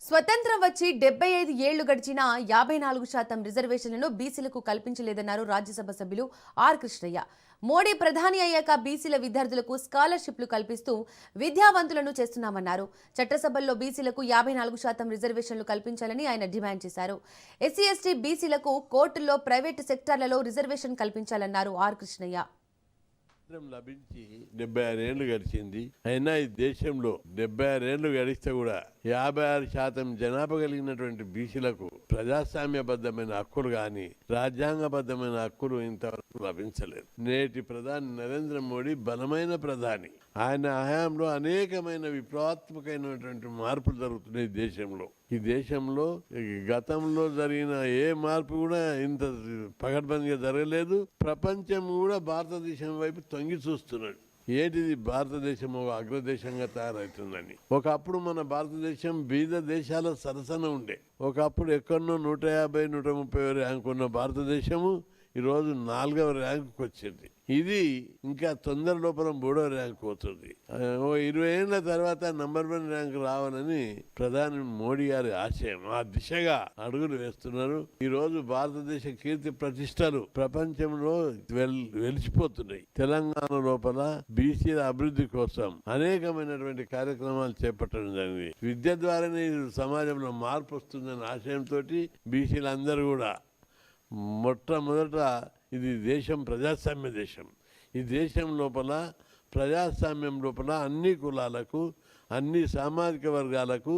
స్వతంత్రం వచ్చి 75 ఏళ్లు గడిచినా 54% రిజర్వేషన్లను బీసీలకు కల్పించలేదన్నారు రాజ్యసభ సభ్యులు ఆర్ కృష్ణయ్య. మోడీ ప్రధాని అయ్యాక బీసీల విద్యార్థులకు స్కాలర్షిప్లు కల్పిస్తూ విద్యావంతులను చేస్తున్నామన్నారు. చట్టసభల్లో బీసీలకు 54% రిజర్వేషన్లు కల్పించాలని ఆయన డిమాండ్ చేశారు. ఎస్సీ ఎస్టీ బీసీలకు కోర్టుల్లో, ప్రైవేటు సెక్టార్లలో రిజర్వేషన్ కల్పించాలన్నారు ఆర్ కృష్ణయ్య. లభించి 76 ఏళ్లు గడిచింది. అయినా ఈ దేశంలో 76 ఏళ్లు గడిస్తే కూడా 56% జనాభా కలిగినటువంటి బీసీలకు ప్రజాస్వామ్యబద్ధమైన హక్కులు కానీ రాజ్యాంగబద్ధమైన హక్కులు ఇంతవరకు లభించలేదు. నేటి ప్రధాని నరేంద్ర మోడీ బలమైన ప్రధాని. ఆయన హయాంలో అనేకమైన విప్లవాత్మకమైనటువంటి మార్పులు జరుగుతున్నాయి దేశంలో. ఈ దేశంలో గతంలో జరిగిన ఏ మార్పు కూడా ఇంత పకడ్బందీగా జరగలేదు. ప్రపంచం కూడా భారతదేశం వైపు తొంగి చూస్తున్నాడు. ఏంటిది, భారతదేశం ఒక అగ్రదేశంగా తయారవుతుందని. ఒకప్పుడు మన భారతదేశం బీద దేశాల సరసన ఉండే. ఒకప్పుడు ఎక్కడో 150, 130 ర్యాంకు ఉన్న భారతదేశము ఈరోజు 4వ ర్యాంకుకి వచ్చింది. ఇది ఇంకా తొందర లోపల 3వ ర్యాంకు పోతుంది. 20 ఏళ్ల తర్వాత నంబర్ 1 ర్యాంకు రావాలని ప్రధాని మోడీ గారి ఆశయం. ఆ దిశగా అడుగులు వేస్తున్నారు. ఈ రోజు భారతదేశ కీర్తి ప్రతిష్టలు ప్రపంచంలో వెలిసిపోతున్నాయి. తెలంగాణ లోపల బీసీల అభివృద్ధి కోసం అనేకమైనటువంటి కార్యక్రమాలు చేపట్టడం జరిగింది. విద్య ద్వారానే సమాజంలో మార్పు వస్తుందనే ఆశయంతో బీసీలందరూ కూడా మొట్టమొదట ఇది దేశం ప్రజాస్వామ్య దేశం. ఈ దేశం లోపల ప్రజాస్వామ్యం లోపల అన్ని కులాలకు, అన్ని సామాజిక వర్గాలకు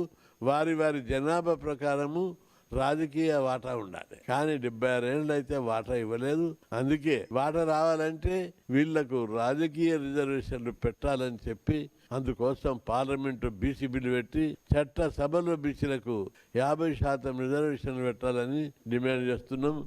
వారి వారి జనాభా ప్రకారము రాజకీయ వాటా ఉండాలి. కానీ 76 ఏళ్ళు అయితే వాటా ఇవ్వలేదు. అందుకే వాటా రావాలంటే వీళ్లకు రాజకీయ రిజర్వేషన్లు పెట్టాలని చెప్పి అందుకోసం పార్లమెంటు బీసీ బిల్లు పెట్టి చట్ట సభలో బీసీలకు 50% రిజర్వేషన్లు పెట్టాలని డిమాండ్ చేస్తున్నాం.